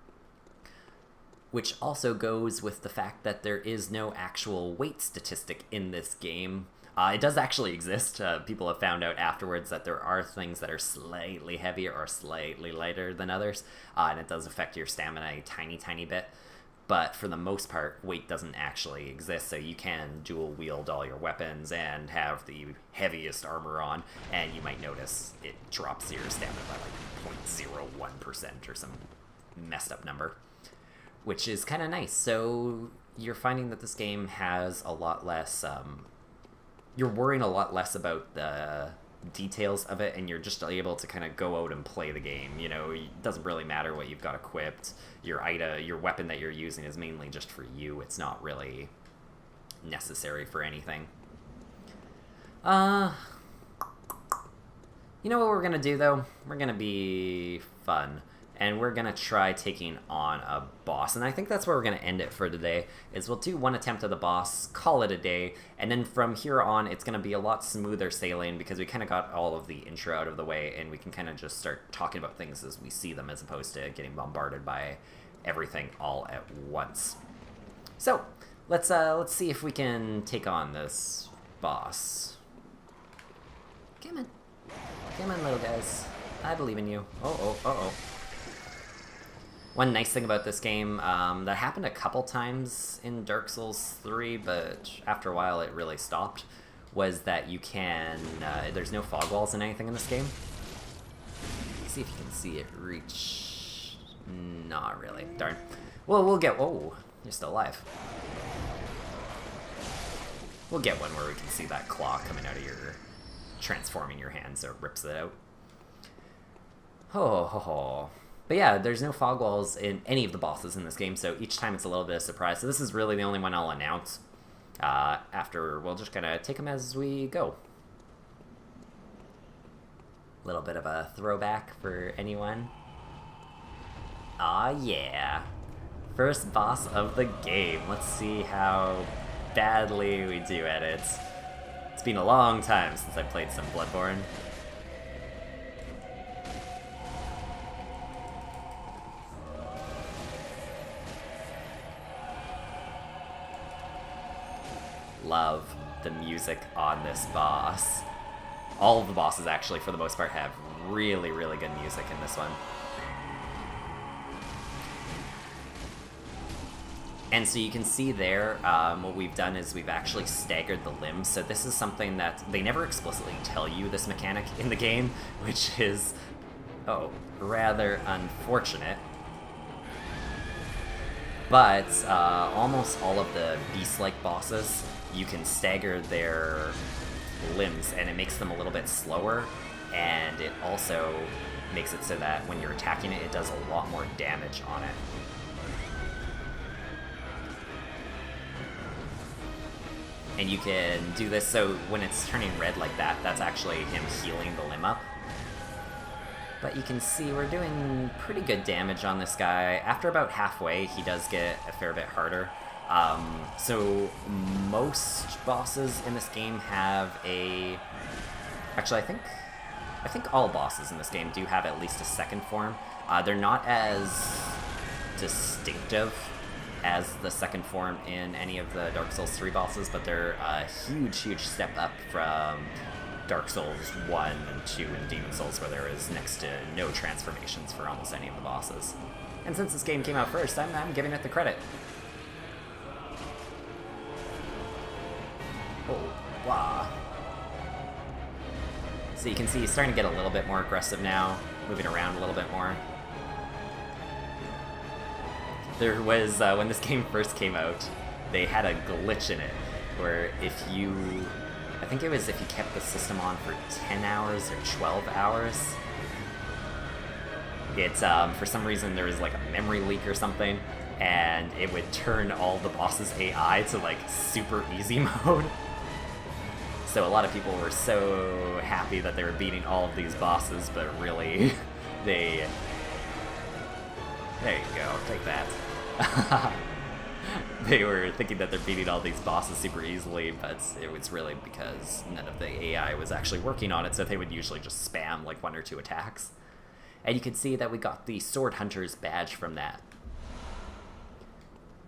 Which also goes with the fact that there is no actual weight statistic in this game. It does actually exist. People have found out afterwards that there are things that are slightly heavier or slightly lighter than others, and it does affect your stamina a tiny, tiny bit. But for the most part, weight doesn't actually exist, so you can dual wield all your weapons and have the heaviest armor on, and you might notice it drops your stamina by like 0.01% or some messed up number, which is kind of nice. So you're finding that this game has a lot less, you're worrying a lot less about the details of it, and you're just able to kind of go out and play the game. You know, it doesn't really matter what you've got equipped. Your weapon that you're using is mainly just for you. It's not really necessary for anything. You know what we're gonna do, though? We're gonna be fun. and we're gonna try taking on a boss. And I think that's where we're gonna end it for today, is we'll do one attempt at the boss, call it a day, and then from here on it's gonna be a lot smoother sailing because we kind of got all of the intro out of the way, and we can kind of just start talking about things as we see them, as opposed to getting bombarded by everything all at once. So let's see if we can take on this boss. Come on, little guys. I believe in you. Uh-oh. One nice thing about this game, that happened a couple times in Dark Souls 3, but after a while it really stopped, was that you can, there's no fog walls in anything in this game. Let's see if you can see it reach. Not really. Darn. Well, we'll get, oh, you're still alive. We'll get one where we can see that claw coming out of your, transforming your hand, so it rips it out. Oh. But yeah, there's no fog walls in any of the bosses in this game, so each time it's a little bit of a surprise. So this is really the only one I'll announce. After, we'll just kind of take them as we go. A little bit of a throwback for anyone. Aw, yeah. First boss of the game. Let's see how badly we do at it. It's been a long time since I played some Bloodborne. Love the music on this boss. All of the bosses, actually, for the most part, have really, really good music in this one. And so you can see there, what we've done is we've actually staggered the limbs. So this is something that they never explicitly tell you, this mechanic in the game, which is, rather unfortunate. But almost all of the beast-like bosses, you can stagger their limbs, and it makes them a little bit slower, and it also makes it so that when you're attacking it, it does a lot more damage on it. And you can do this, so when it's turning red like that, that's actually him healing the limb up. But you can see we're doing pretty good damage on this guy. After about halfway, he does get a fair bit harder. So most bosses in this game have a... Actually, I think all bosses in this game do have at least a second form. They're not as distinctive as the second form in any of the Dark Souls 3 bosses, but they're a huge step up from Dark Souls 1 and 2 and Demon Souls, where there is next to no transformations for almost any of the bosses. And since this game came out first, I'm giving it the credit. Oh, wow. So you can see he's starting to get a little bit more aggressive now, moving around a little bit more. There was, when this game first came out, they had a glitch in it, where if you... I think it was if you kept the system on for 10 hours or 12 hours. It's, for some reason there was like a memory leak or something, and it would turn all the bosses' AI to like super easy mode. So a lot of people were so happy that they were beating all of these bosses, but really, they... There you go, take that. They were thinking that they're beating all these bosses super easily, but it was really because none of the AI was actually working on it, so they would usually just spam like 1 or 2 attacks. And you can see that we got the Sword Hunter's badge from that.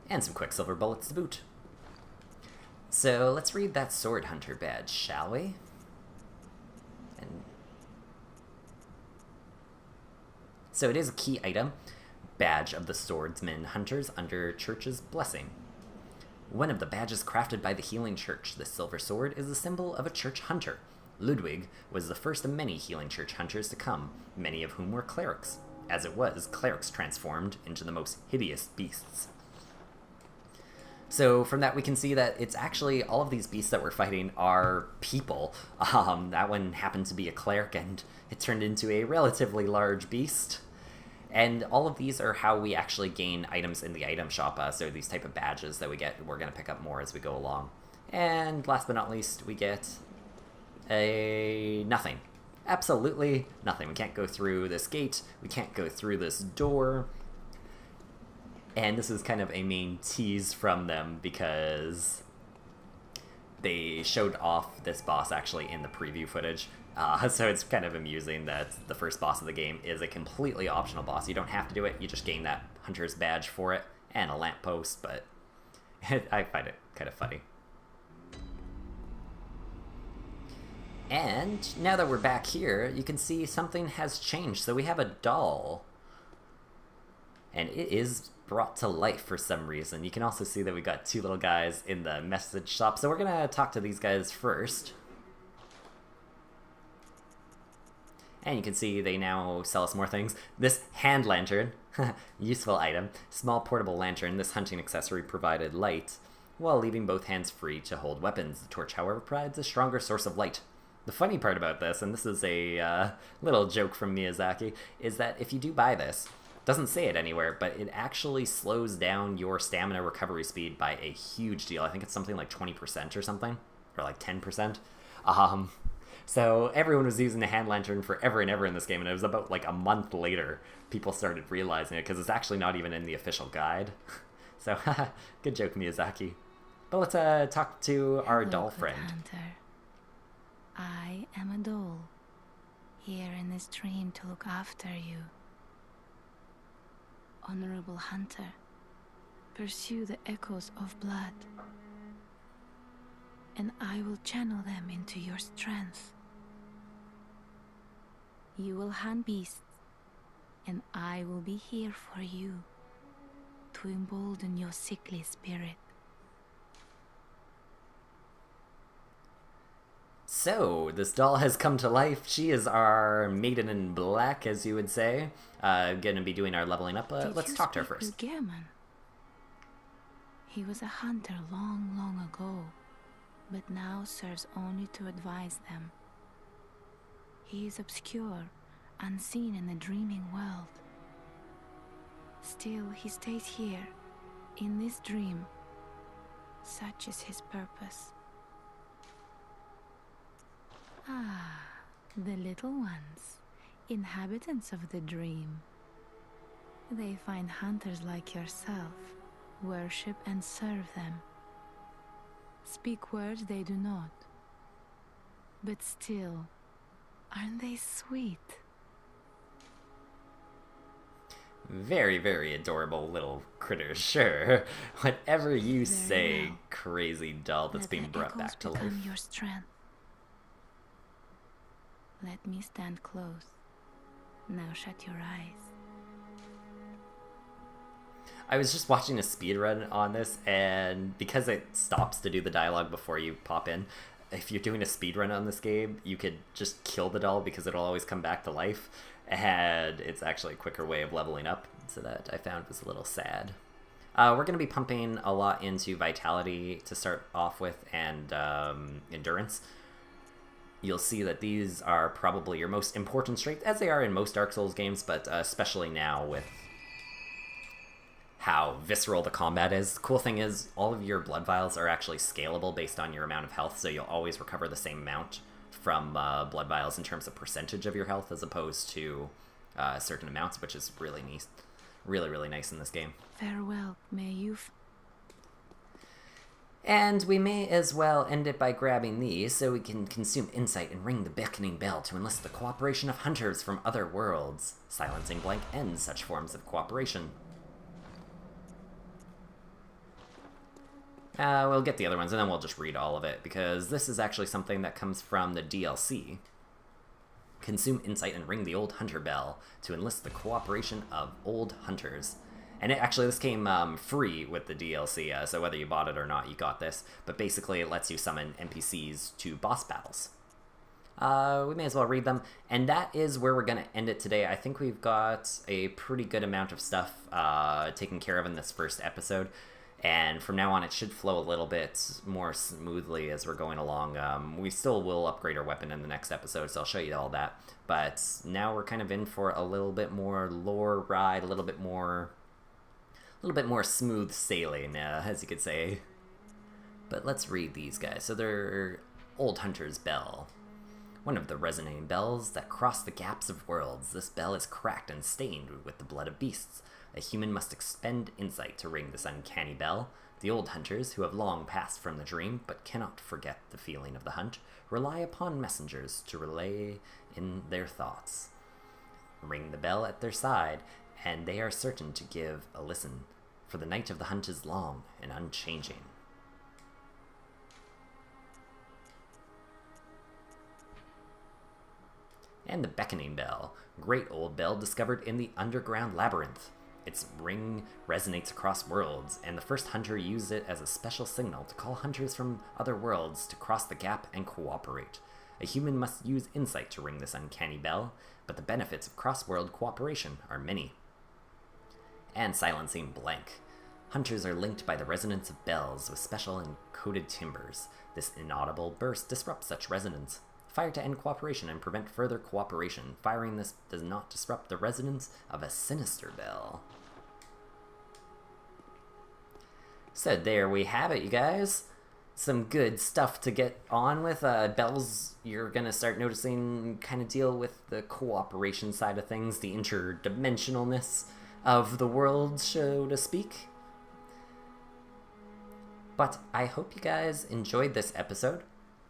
And some Quicksilver bullets to boot. So let's read that Sword Hunter badge, shall we? And so it is a key item. Badge of the Swordsman Hunters under Church's blessing. One of the badges crafted by the Healing Church, the silver sword is a symbol of a church hunter. Ludwig was the first of many Healing Church hunters to come, many of whom were clerics. As it was, clerics transformed into the most hideous beasts. So from that we can see that it's actually all of these beasts that we're fighting are people. That one happened to be a cleric, and it turned into a relatively large beast. And all of these are how we actually gain items in the item shop, so these type of badges that we get, we're going to pick up more as we go along. And last but not least, we get a nothing. Absolutely nothing. We can't go through this gate. We can't go through this door. And this is kind of a main tease from them because they showed off this boss actually in the preview footage. So it's kind of amusing that the first boss of the game is a completely optional boss. You don't have to do it. You just gain that hunter's badge for it and a lamppost, but I find it kind of funny. And now that we're back here, you can see something has changed. So we have a doll. And it is brought to life for some reason. You can also see that we got two little guys in the message shop. So we're going to talk to these guys first. And you can see they now sell us more things. This hand lantern, useful item. Small portable lantern. This hunting accessory provided light, while leaving both hands free to hold weapons. The torch, however, provides a stronger source of light. The funny part about this, and this is a little joke from Miyazaki, is that if you do buy this, doesn't say it anywhere, but it actually slows down your stamina recovery speed by a huge deal. I think it's something like 20% or something, or like 10%. So everyone was using the hand lantern forever and ever in this game, and it was about like a month later people started realizing it, because it's actually not even in the official guide. So, good joke, Miyazaki. But let's talk to our doll friend. Hunter. I am a doll, here in this dream to look after you. Honorable hunter, pursue the echoes of blood, and I will channel them into your strength. You will hunt beasts, and I will be here for you, to embolden your sickly spirit. So, this doll has come to life. She is our maiden in black, as you would say. Gonna be doing our leveling up. Let's talk to her first. With Gehrman? He was a hunter long, long ago, but now serves only to advise them. He is obscure, unseen in the dreaming world. Still, he stays here, in this dream. Such is his purpose. Ah, the little ones, inhabitants of the dream. They find hunters like yourself, worship and serve them. Speak words they do not. But still, aren't they sweet? Very, very adorable little critters, sure. Whatever you Very say, well. crazy doll that's Let being the brought echoes back to life. become your strength. Let me stand close. Now shut your eyes. I was just watching a speedrun on this, and because it stops to do the dialogue before you pop in, if you're doing a speedrun on this game, you could just kill the doll because it'll always come back to life, and it's actually a quicker way of leveling up, so that I found was a little sad. We're going to be pumping a lot into Vitality to start off with, and Endurance. You'll see that these are probably your most important traits, as they are in most Dark Souls games, but especially now with how visceral the combat is. The cool thing is, all of your blood vials are actually scalable based on your amount of health, so you'll always recover the same amount from blood vials in terms of percentage of your health, as opposed to certain amounts, which is really nice. Really, really nice in this game. Farewell, may you... And we may as well end it by grabbing these so we can consume insight and ring the beckoning bell to enlist the cooperation of hunters from other worlds. Silencing blank ends such forms of cooperation. We'll get the other ones and then we'll just read all of it, because this is actually something that comes from the DLC. Consume insight and ring the old hunter bell to enlist the cooperation of old hunters. And this came free with the DLC, so whether you bought it or not, you got this. But basically, it lets you summon NPCs to boss battles. We may as well read them. And that is where we're going to end it today. I think we've got a pretty good amount of stuff taken care of in this first episode. And from now on, it should flow a little bit more smoothly as we're going along. We still will upgrade our weapon in the next episode, so I'll show you all that. But now we're kind of in for a little bit more lore ride, a little bit more smooth sailing, as you could say. But let's read these guys. So they're Old Hunter's Bell. one of the resonating bells that cross the gaps of worlds. This bell is cracked and stained with the blood of beasts. A human must expend insight to ring this uncanny bell. The old hunters, who have long passed from the dream but cannot forget the feeling of the hunt, rely upon messengers to relay in their thoughts. Ring the bell at their side, and they are certain to give a listen, for the night of the hunt is long and unchanging. And the beckoning bell, great old bell discovered in the underground labyrinth. Its ring resonates across worlds, and the first hunter used it as a special signal to call hunters from other worlds to cross the gap and cooperate. A human must use insight to ring this uncanny bell, but the benefits of cross-world cooperation are many. And silencing blank. Hunters are linked by the resonance of bells with special encoded timbres. This inaudible burst disrupts such resonance. Fire to end cooperation and prevent further cooperation. Firing this does not disrupt the resonance of a sinister bell. So there we have it, you guys. Some good stuff to get on with. Bells, you're going to start noticing kind of deal with the cooperation side of things, the interdimensionalness of the world, so to speak. But I hope you guys enjoyed this episode.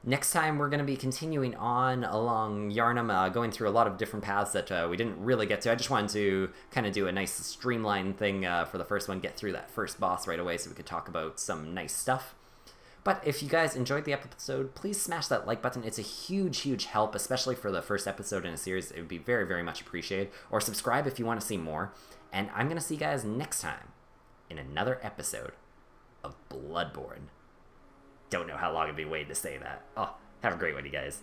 Next time, we're going to be continuing on along Yharnam, going through a lot of different paths that we didn't really get to. I just wanted to kind of do a nice streamlined thing for the first one, get through that first boss right away so we could talk about some nice stuff. But if you guys enjoyed the episode, please smash that like button. It's a huge, huge help, especially for the first episode in a series. It would be very, very much appreciated. Or subscribe if you want to see more. And I'm going to see you guys next time in another episode of Bloodborne. Don't know how long I've been waiting to say that. Oh, have a great one, you guys.